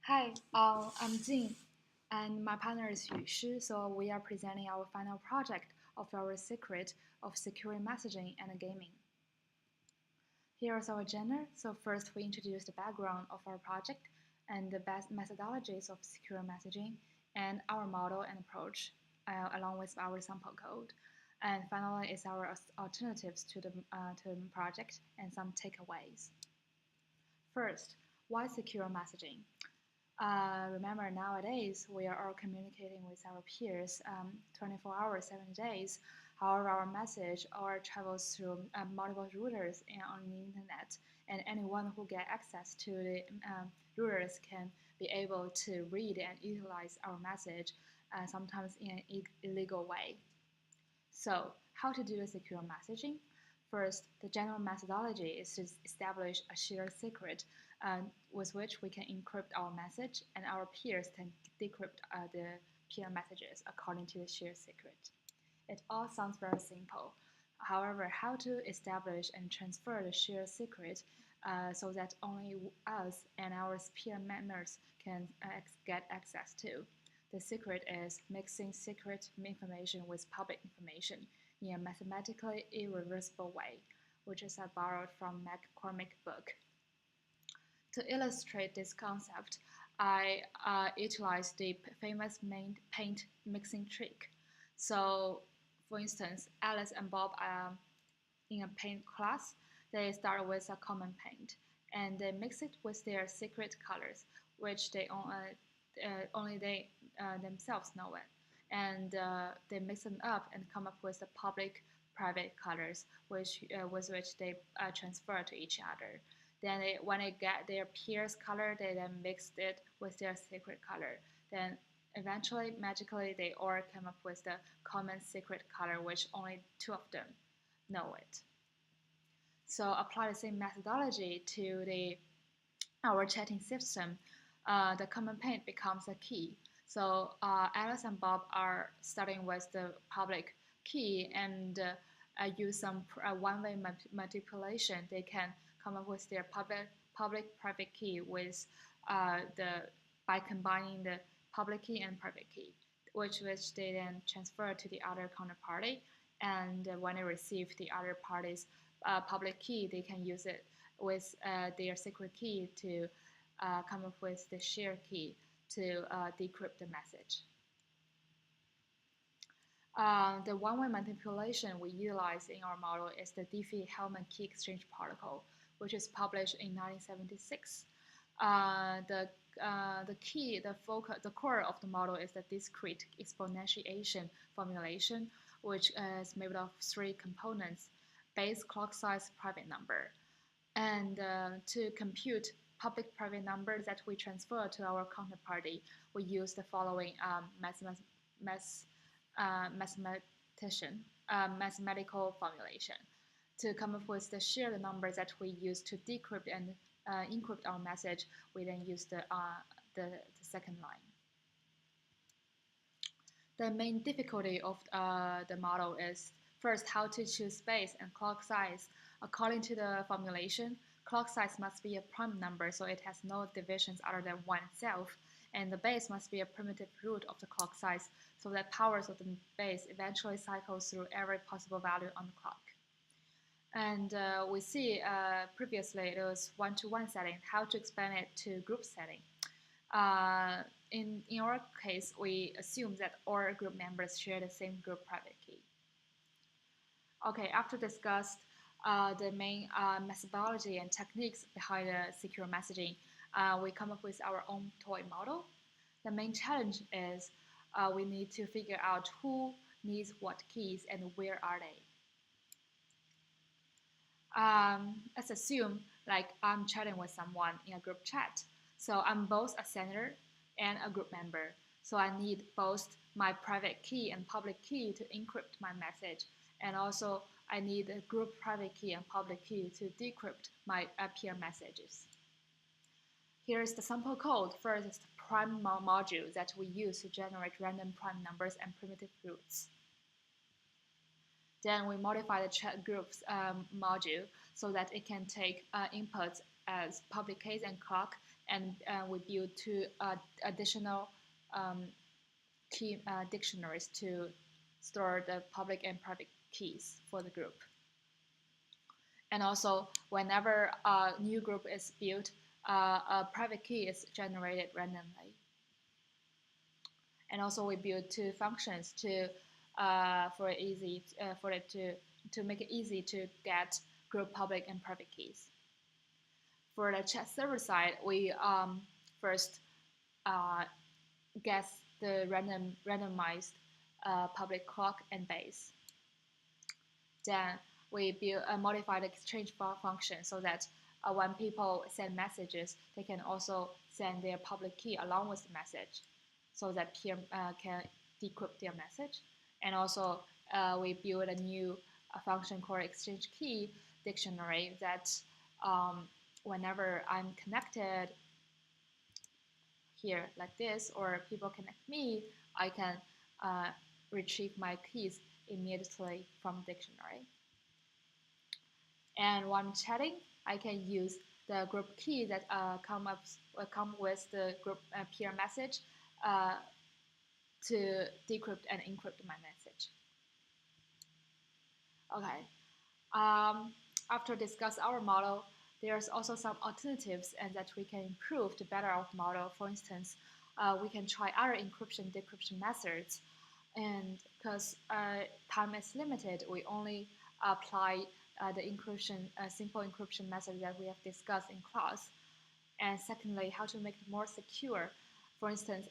Hi, I'm Jing, and my partner is Yu Shi. So we are presenting our final project of our secret of secure messaging and gaming. Here is our agenda. So first, we introduce the background of our project and the best methodologies of secure messaging and our model and approach, along with our sample code. And finally, is our alternatives to the project and some takeaways. First, why secure messaging? Remember, nowadays we are all communicating with our peers 24 hours, 7 days. However, our message or travels through multiple routers and on the internet, and anyone who get access to the routers can be able to read and utilize our message, sometimes in an illegal way. So, how to do the secure messaging? First, the general methodology is to establish a shared secret with which we can encrypt our message, and our peers can decrypt the peer messages according to the shared secret. It all sounds very simple. However, how to establish and transfer the shared secret so that only us and our peer members can get access to? The secret is mixing secret information with public information in a mathematically irreversible way, which is borrowed from McCormick's book. To illustrate this concept, I utilized the famous paint mixing trick. So, for instance, Alice and Bob in a paint class, they start with a common paint and they mix it with their secret colors, which only they themselves know it. And they mix them up and come up with the public private colors, with which they transfer to each other. Then when they get their peers' color, they then mix it with their secret color. Then eventually, magically, they all come up with the common secret color, which only two of them know it. So apply the same methodology to our chatting system. The common paint becomes a key. So Alice and Bob are starting with the public key and use some one-way manipulation. They can come up with their public-private key with by combining the public key and private key, which they then transfer to the other counterparty. And when they receive the other party's public key, they can use it with their secret key to come up with the shared key to decrypt the message. The one-way manipulation we utilize in our model is the Diffie-Hellman key exchange protocol, which is published in 1976. The core of the model is the discrete exponentiation formulation, which is made of three components: base, clock size, private number. And to compute public-private numbers that we transfer to our counterparty, we use the following mathematical formulation. To come up with the shared numbers that we use to decrypt and encrypt our message, we then use the second line. The main difficulty of the model is first how to choose base and clock size. According to the formulation, clock size must be a prime number, so it has no divisions other than 1 itself, and the base must be a primitive root of the clock size, so that powers of the base eventually cycles through every possible value on the clock. And we see previously it was one-to-one setting. How to expand it to group setting? In our case, we assume that all group members share the same group private key. Okay, after discussed the main methodology and techniques behind the secure messaging, we come up with our own toy model. The main challenge is we need to figure out who needs what keys and where are they. Let's assume like I'm chatting with someone in a group chat. So I'm both a sender and a group member. So I need both my private key and public key to encrypt my message. And also I need a group private key and public key to decrypt my peer messages. Here is the sample code. First is the prime module that we use to generate random prime numbers and primitive roots. Then we modify the chat groups module so that it can take inputs as public keys and clock and we build two additional key dictionaries to store the public and private keys for the group. And also, whenever a new group is built, a private key is generated randomly. And also, we build two functions to for it to make it easy to get group public and private keys. For the chat server side, we first guess the randomized public clock and base. Then we build a modified exchange function so that when people send messages, they can also send their public key along with the message, so that peer can decrypt their message. And also, we build a new function called exchange key dictionary that whenever I'm connected here like this, or people connect me, I can retrieve my keys immediately from the dictionary. And when chatting, I can use the group key that come with the group peer message to decrypt and encrypt my message. Okay. After discuss our model, there's also some alternatives and that we can improve to better our model. For instance, we can try other encryption decryption methods, and because time is limited, we only apply the encryption simple encryption method that we have discussed in class. And secondly, how to make it more secure. For instance,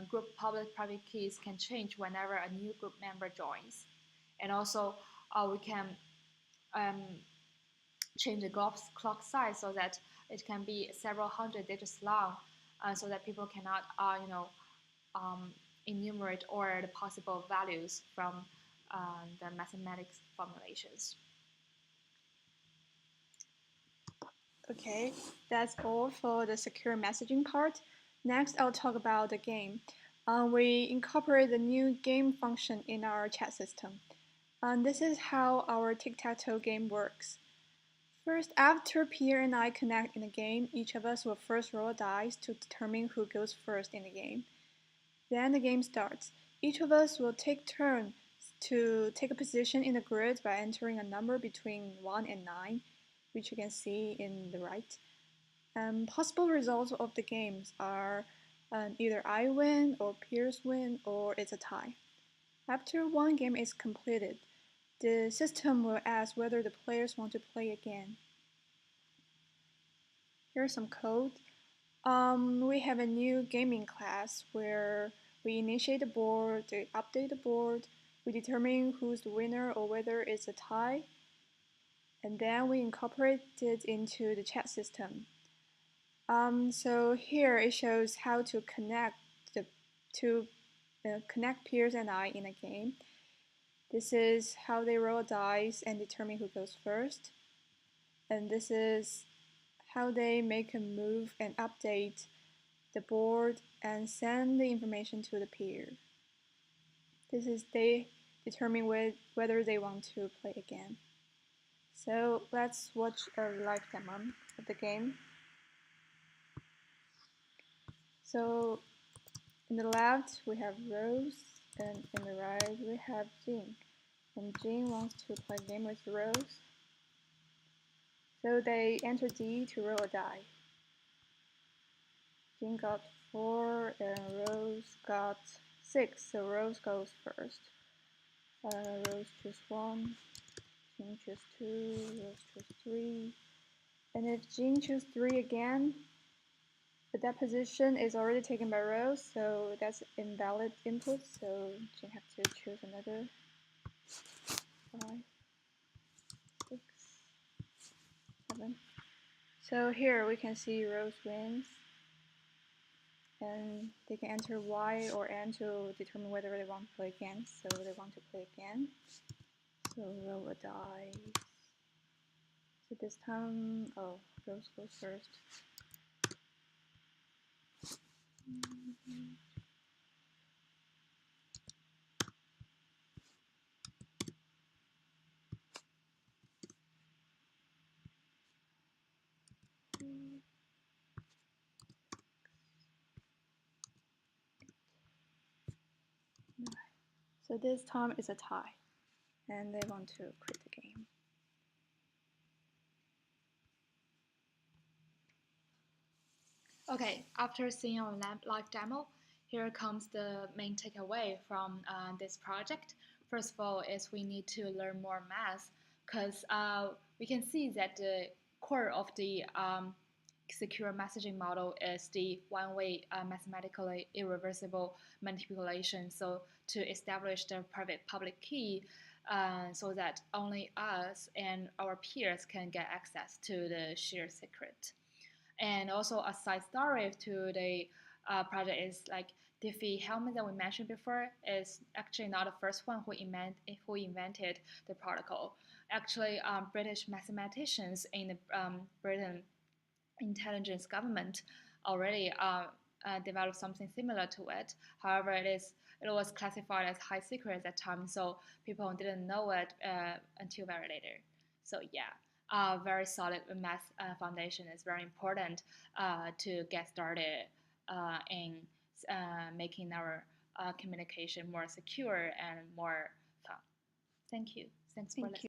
group public-private keys can change whenever a new group member joins, and also we can change the clock size so that it can be several hundred digits long, so that people cannot, enumerate all the possible values from the mathematics formulations. Okay, that's all for the secure messaging part. Next, I'll talk about the game. We incorporate the new game function in our chat system. This is how our tic-tac-toe game works. First, after Pierre and I connect in a game, each of us will first roll a dice to determine who goes first in the game. Then the game starts. Each of us will take turns to take a position in the grid by entering a number between 1 and 9, which you can see in the right. Possible results of the games are either I win, or Pierce win, or it's a tie. After one game is completed, the system will ask whether the players want to play again. Here's some code. We have a new gaming class where we initiate the board, we update the board, we determine who's the winner or whether it's a tie, and then we incorporate it into the chat system. So here it shows how to connect connect Piers and I in a game. This is how they roll dice and determine who goes first. And this is how they make a move and update the board and send the information to the peer. This is they determine whether they want to play again. So let's watch a live demo of the game. So in the left we have Rose, and in the right we have Jean. And Jean wants to play a game with Rose. So they enter D to roll a die. Jean got 4 and Rose got 6, so Rose goes first. Rose choose 1, Jean choose 2, Rose choose 3. And if Jean choose 3 again, that position is already taken by Rose, so that's invalid input, so Jean have to choose another 5, 6, 7. So here we can see Rose wins, and they can enter Y or N to determine whether they want to play again. So they want to play again. So roll a die. So this time, oh, Rose goes first. So this time it's a tie, and they want to quit the game. Okay, after seeing our live demo, here comes the main takeaway from this project. First of all, is we need to learn more math because we can see that the core of the secure messaging model is the one-way mathematically irreversible manipulation. So to establish the private public key so that only us and our peers can get access to the shared secret. And also a side story to the project is like Diffie-Hellman that we mentioned before is actually not the first one who invented the protocol. Actually, British mathematicians in the Britain intelligence government already developed something similar to it. However, it was classified as high secret at that time, so people didn't know it until very later. So yeah, very solid math foundation is very important to get started in making our communication more secure and more fun. Thank you. Thanks for listening.